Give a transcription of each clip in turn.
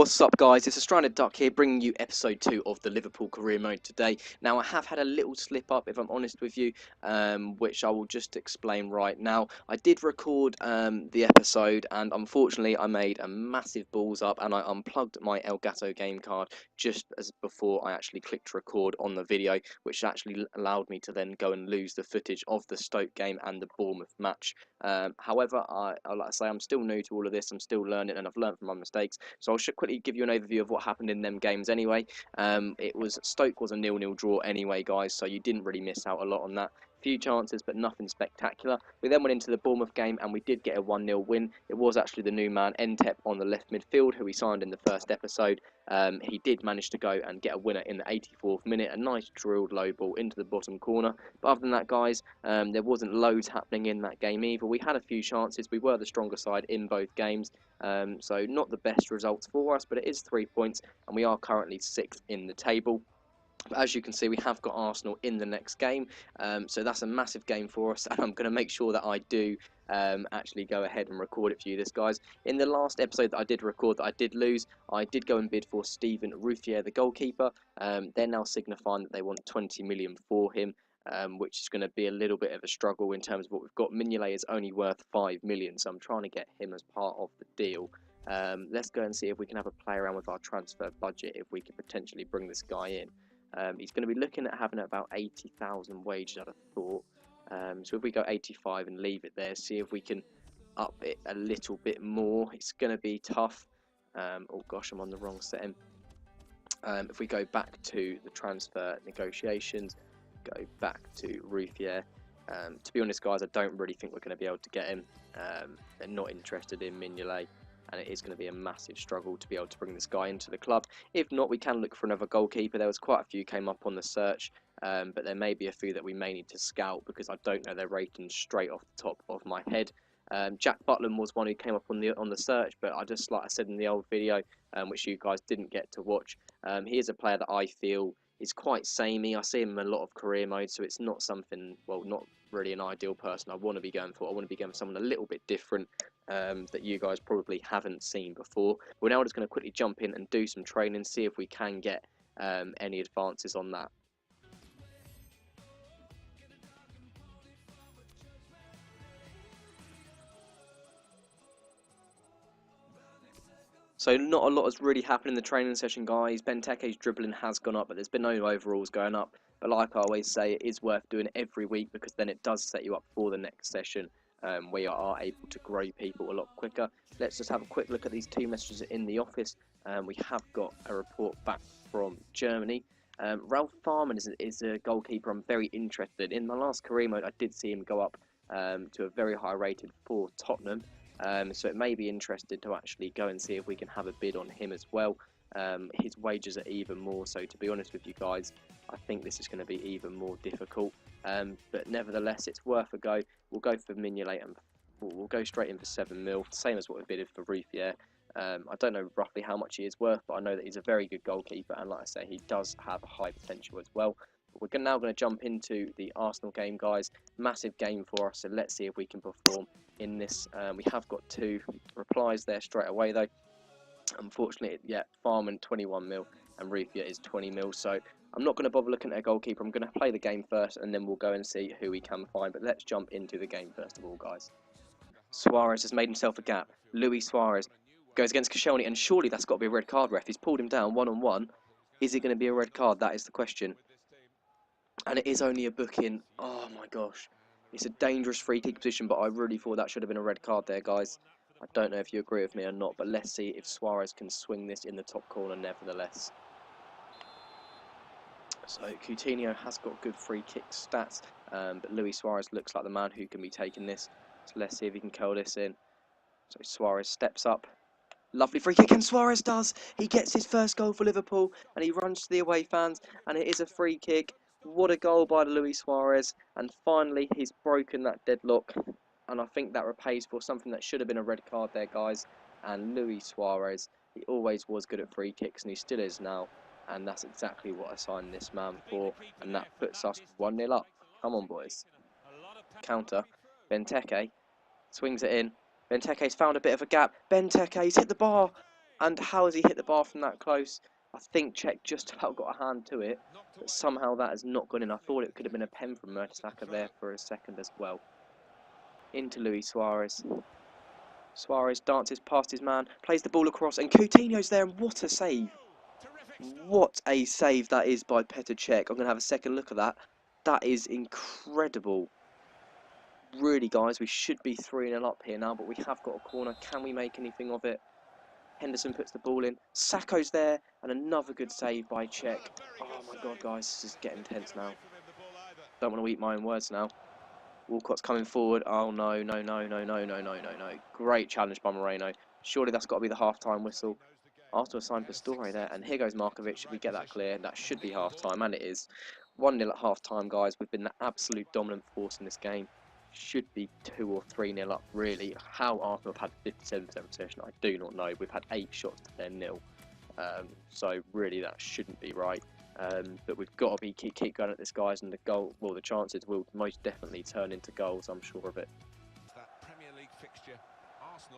What's up, guys? It's a Stranded Duck here, bringing you episode 2 of the Liverpool career mode today. Now, I have had a little slip up, if I'm honest with you, which I will just explain right now. I did record the episode, and unfortunately, I made a massive balls up, and I unplugged my Elgato game card just as before I actually clicked record on the video, which actually allowed me to then go and lose the footage of the Stoke game and the Bournemouth match. However, I like to say, I'm still new to all of this. I'm still learning, and I've learned from my mistakes. So I should quickly give you an overview of what happened in them games anyway. Stoke was a 0-0 draw anyway, guys, so you didn't really miss out a lot on that. Few chances, but nothing spectacular. We then went into the Bournemouth game, and we did get a 1-0 win. It was actually the new man, Entep, on the left midfield, who we signed in the first episode. He did manage to go and get a winner in the 84th minute, a nice drilled low ball into the bottom corner. But other than that, guys, there wasn't loads happening in that game either. We had a few chances. We were the stronger side in both games. So not the best results for us, but it is 3 points, and we are currently 6th in the table. But as you can see, we have got Arsenal in the next game, so that's a massive game for us, and I'm going to make sure that I do actually go ahead and record it for you, guys. In the last episode that I did record that I did lose, I did go and bid for Steven Ruffier, the goalkeeper. They're now signifying that they want 20 million for him, which is going to be a little bit of a struggle in terms of what we've got. Mignolet is only worth 5 million, so I'm trying to get him as part of the deal. Let's go and see if we can have a play around with our transfer budget, if we can potentially bring this guy in. He's going to be looking at having about 80,000 wages, I'd have thought. So if we go 85 and leave it there, see if we can up it a little bit more. It's going to be tough. Oh gosh, I'm on the wrong setting. If we go back to the transfer negotiations, go back to Ruffier. To be honest, guys, I don't really think we're going to be able to get him. They're not interested in Mignolet, and it is going to be a massive struggle to be able to bring this guy into the club. If not, we can look for another goalkeeper. There was quite a few came up on the search, but there may be a few that we may need to scout because I don't know their ratings straight off the top of my head. Jack Butland was one who came up on the search, but I just, like I said in the old video, which you guys didn't get to watch, he is a player that I feel is quite samey. I see him in a lot of career mode, so it's not something, well, not really an ideal person I want to be going for. I want to be going for someone a little bit different, that you guys probably haven't seen before. We're now just going to quickly jump in and do some training, see if we can get any advances on that. So not a lot has really happened in the training session, guys. Benteke's dribbling has gone up, but there's been no overalls going up. But like I always say, it is worth doing every week because then it does set you up for the next session, where you are able to grow people a lot quicker. Let's just have a quick look at these two messages in the office. We have got a report back from Germany. Ralph Farman is a goalkeeper I'm very interested in. In my last career mode, I did see him go up to a very high rated for Tottenham. So it may be interested to actually go and see if we can have a bid on him as well. His wages are even more, so to be honest with you guys, I think this is going to be even more difficult. But nevertheless, it's worth a go. We'll go for Mignolet and we'll go straight in for 7 mil, same as what we bidded for Ruffier. I don't know roughly how much he is worth, but I know that he's a very good goalkeeper, and like I say, he does have a high potential as well. We're now going to jump into the Arsenal game, guys. Massive game for us, so let's see if we can perform in this. We have got 2 replies there straight away, though. Unfortunately, yeah, Farman 21 mil and Ruffier is 20 mil, so I'm not going to bother looking at a goalkeeper. I'm going to play the game first, and then we'll go and see who we can find. But let's jump into the game first of all, guys. Suarez has made himself a gap. Luis Suarez goes against Koscielny, and surely that's got to be a red card, ref. He's pulled him down one-on-one. Is it going to be a red card? That is the question. And it is only a booking. Oh my gosh. It's a dangerous free kick position, but I really thought that should have been a red card there, guys. I don't know if you agree with me or not, but let's see if Suarez can swing this in the top corner nevertheless. So Coutinho has got good free kick stats, but Luis Suarez looks like the man who can be taking this. So let's see if he can curl this in. So Suarez steps up. Lovely free kick, and Suarez does. He gets his first goal for Liverpool, and he runs to the away fans, and it is a free kick. What a goal by Luis Suarez, and finally he's broken that deadlock, and I think that repays for something that should have been a red card there, guys. And Luis Suarez, he always was good at free kicks, and he still is now, and that's exactly what I signed this man for, and that puts us 1-0 up. Come on, boys. Counter. Benteke swings it in. Benteke's found a bit of a gap. Benteke's hit the bar. And how has he hit the bar from that close? I think Czech just about got a hand to it, but somehow that has not gone in. I thought it could have been a pen from Mertesacker there for a second as well. Into Luis Suarez. Suarez dances past his man, plays the ball across, and Coutinho's there, and what a save. What a save that is by Petr Cech. I'm going to have a second look at that. That is incredible. Really, guys, we should be 3-0 up here now, but we have got a corner. Can we make anything of it? Henderson puts the ball in. Sakho's there, and another good save by Cech. Oh my god, guys, this is getting tense now. Don't want to eat my own words now. Walcott's coming forward. Oh no, no, no, no, no, no, no, no, no. Great challenge by Moreno. Surely that's got to be the half-time whistle. Arsenal assigned Pastore there, and here goes Markovic. Should we get that clear? That should be half-time, and it is. 1-0 at half-time, guys. We've been the absolute dominant force in this game. Should be 2 or 3-0 up, really. How Arsenal have had 57% possession, I do not know. We've had 8 shots to their 0. So really, that shouldn't be right. But we've got to keep going at this, guys, and the goal, well, the chances will most definitely turn into goals. I'm sure of it.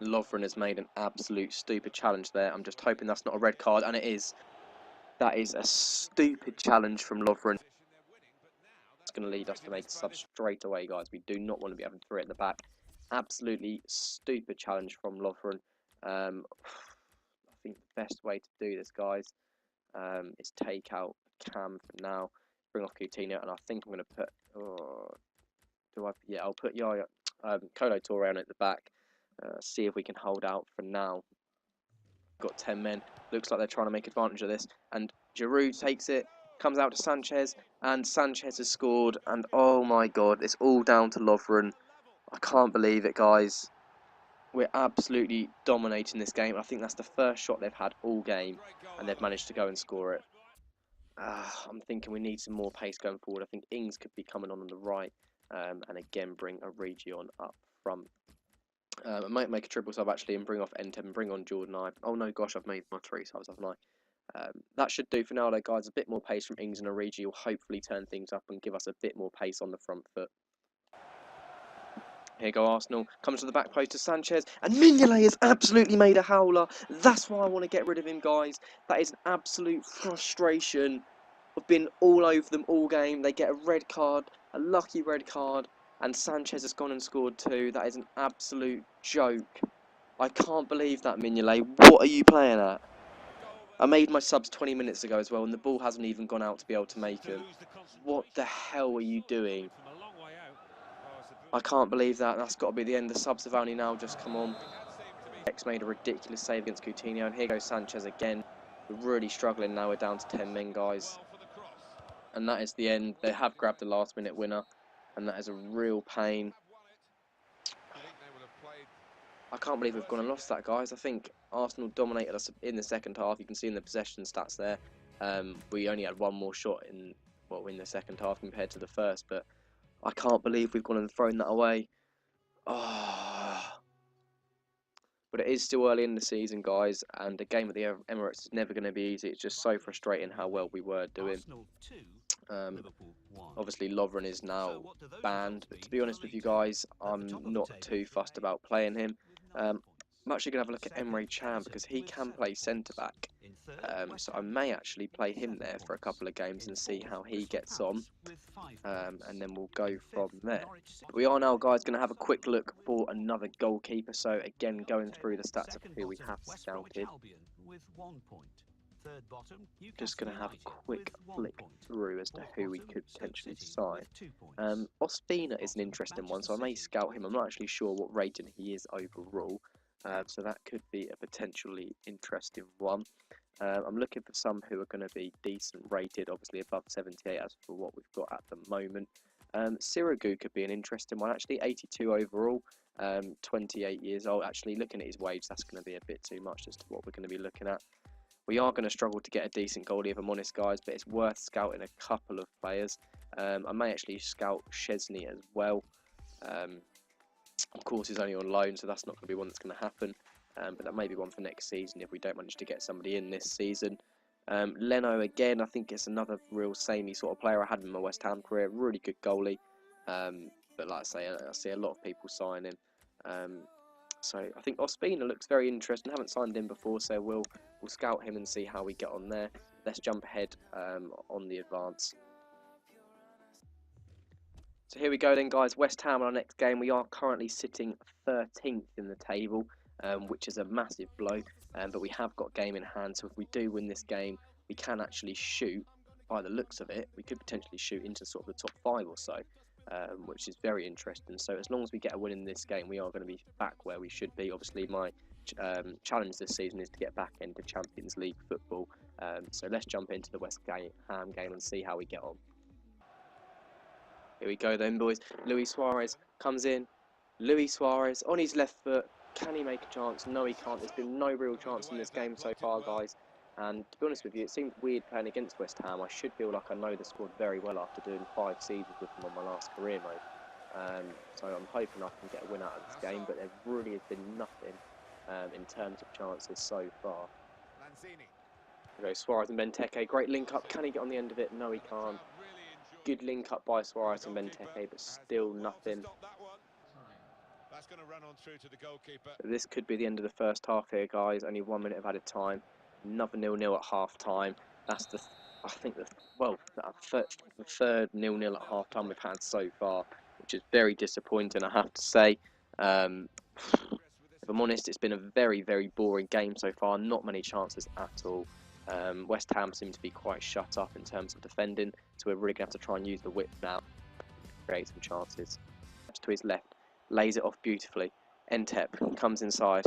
Lovren has made an absolute stupid challenge there. I'm just hoping that's not a red card, and it is. That is a stupid challenge from Lovren. It's going to lead us to make a sub straight away, guys. We do not want to be having 3 at the back. Absolutely stupid challenge from Lovren. I think the best way to do this, guys, is take out Cam for now, bring off Coutinho, and I think I'm going to put. I'll put Yaya, Kolo Touré on at the back. See if we can hold out for now. Got 10 men. Looks like they're trying to make advantage of this. And Giroud takes it, comes out to Sanchez, and Sanchez has scored. And oh my god, it's all down to Lovren. I can't believe it, guys. We're absolutely dominating this game. I think that's the first shot they've had all game, and they've managed to go and score it. I'm thinking we need some more pace going forward. I think Ings could be coming on the right, and again bring Origi on up front. I might make a triple sub actually and bring off N10 and bring on Jordan I. Oh no, gosh, I've made my 3 subs, haven't I? That should do for now, though, guys. A bit more pace from Ings and Origi will hopefully turn things up and give us a bit more pace on the front foot. Here go Arsenal, comes to the back post to Sanchez, and Mignolet has absolutely made a howler. That's why I want to get rid of him, guys. That is an absolute frustration. I've been all over them all game. They get a red card, a lucky red card, and Sanchez has gone and scored 2. That is an absolute joke. I can't believe that, Mignolet. What are you playing at? I made my subs 20 minutes ago as well, and the ball hasn't even gone out to be able to make them. What the hell are you doing? I can't believe that. That's got to be the end. The subs have only now just come on. X made a ridiculous save against Coutinho, and here goes Sanchez again. We're really struggling now. We're down to 10 men, guys. And that is the end. They have grabbed the last-minute winner, and that is a real pain. I can't believe we've gone and lost that, guys. I think Arsenal dominated us in the second half. You can see in the possession stats there. We only had 1 more shot in the second half compared to the first, but I can't believe we've gone and thrown that away. Oh. But it is still early in the season, guys, and a game at the Emirates is never going to be easy. It's just so frustrating how well we were doing. Obviously, Lovren is now banned, but to be honest with you guys, I'm not too fussed about playing him. I'm actually going to have a look at Emre Can because he can play centre-back. So I may actually play him there for a couple of games and see how he gets on. And then we'll go from there. But we are now, guys, going to have a quick look for another goalkeeper. So again, going through the stats of who we have scouted. Just going to have a quick flick through as to who we could potentially sign. Ospina is an interesting one, so I may scout him. I'm not actually sure what rating he is overall, so that could be a potentially interesting one. I'm looking for some who are going to be decent rated, obviously above 78 as for what we've got at the moment. Sirigu could be an interesting one, actually 82 overall, 28 years old. Actually, looking at his wage, that's going to be a bit too much as to what we're going to be looking at. We are going to struggle to get a decent goalie, if I'm honest, guys, but it's worth scouting a couple of players. I may actually scout Szczesny as well. Of course, he's only on loan, so that's not going to be one that's going to happen. But that may be one for next season if we don't manage to get somebody in this season. Leno, again, I think it's another real samey sort of player. I had him in my West Ham career, really good goalie. But like I say a lot of people sign him. So I think Ospina looks very interesting. Haven't signed him before, so we'll scout him and see how we get on there. Let's jump ahead on the advance. So here we go then, guys. West Ham on our next game. We are currently sitting 13th in the table, which is a massive blow. But we have got a game in hand, so if we do win this game, we can actually shoot. By the looks of it, we could potentially shoot into sort of the top 5 or so, which is very interesting. So as long as we get a win in this game, we are going to be back where we should be. Obviously, my challenge this season is to get back into Champions League football. So let's jump into the West Ham game and see how we get on. Here we go then, boys. Luis Suarez comes in. Luis Suarez on his left foot. Can he make a chance? No, he can't. There's been no real chance in this game so far, guys. And to be honest with you, it seems weird playing against West Ham. I should feel like I know the squad very well after doing 5 seasons with them on my last career mode. So I'm hoping I can get a win out of this game, but there really has been nothing in terms of chances so far. There goes Suarez and Benteke. Great link up. Can he get on the end of it? No, he can't. Good link up by Suarez and Benteke, but still nothing. So this could be the end of the first half here, guys. Only 1 minute of added time. Another 0-0 at half time. That's the third 0-0 at half time we've had so far, which is very disappointing, I have to say. If I'm honest, it's been a very, very boring game so far. Not many chances at all. West Ham seem to be quite shut up in terms of defending, so we're really going to have to try and use the width now. Create some chances. To his left, lays it off beautifully. Entep comes inside,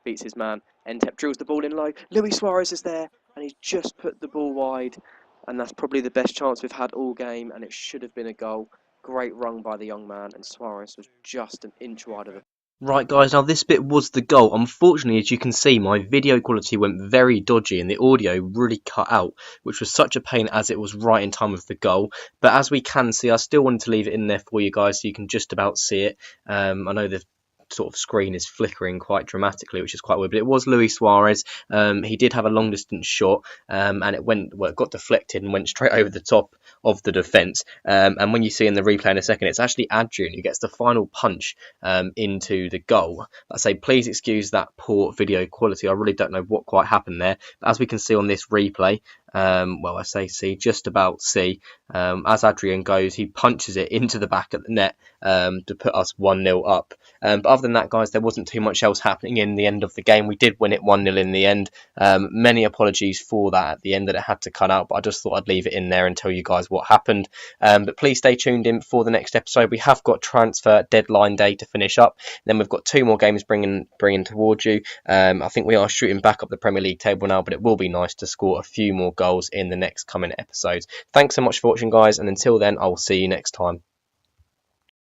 beats his man. Entep drills the ball in low. Luis Suarez is there, and he's just put the ball wide, and that's probably the best chance we've had all game, and it should have been a goal. Great run by the young man, and Suarez was just an inch wide of the... Right, guys, now this bit was the goal. Unfortunately, as you can see, my video quality went very dodgy and the audio really cut out, which was such a pain as it was right in time with the goal. But as we can see, I still wanted to leave it in there for you guys so you can just about see it. I know the sort of screen is flickering quite dramatically, which is quite weird, but it was Luis Suarez. He did have a long distance shot, and it got deflected and went straight over the top of the defence. And when you see in the replay in a second, it's actually Adrian who gets the final punch into the goal. I say, please excuse that poor video quality. I really don't know what quite happened there. But as we can see on this replay, well, I say see, just about see, as Adrian goes, he punches it into the back of the net to put us 1-0 up. But other than that, guys, there wasn't too much else happening in the end of the game. We did win it 1-0 in the end. Many apologies for that at the end that it had to cut out, but I just thought I'd leave it in there and tell you guys what happened. But please stay tuned in for the next episode. We have got transfer deadline day to finish up. Then we've got 2 more games bringing towards you. I think we are shooting back up the Premier League table now, but it will be nice to score a few more goals in the next coming episodes. Thanks so much for watching, guys, and until then, I'll see you next time.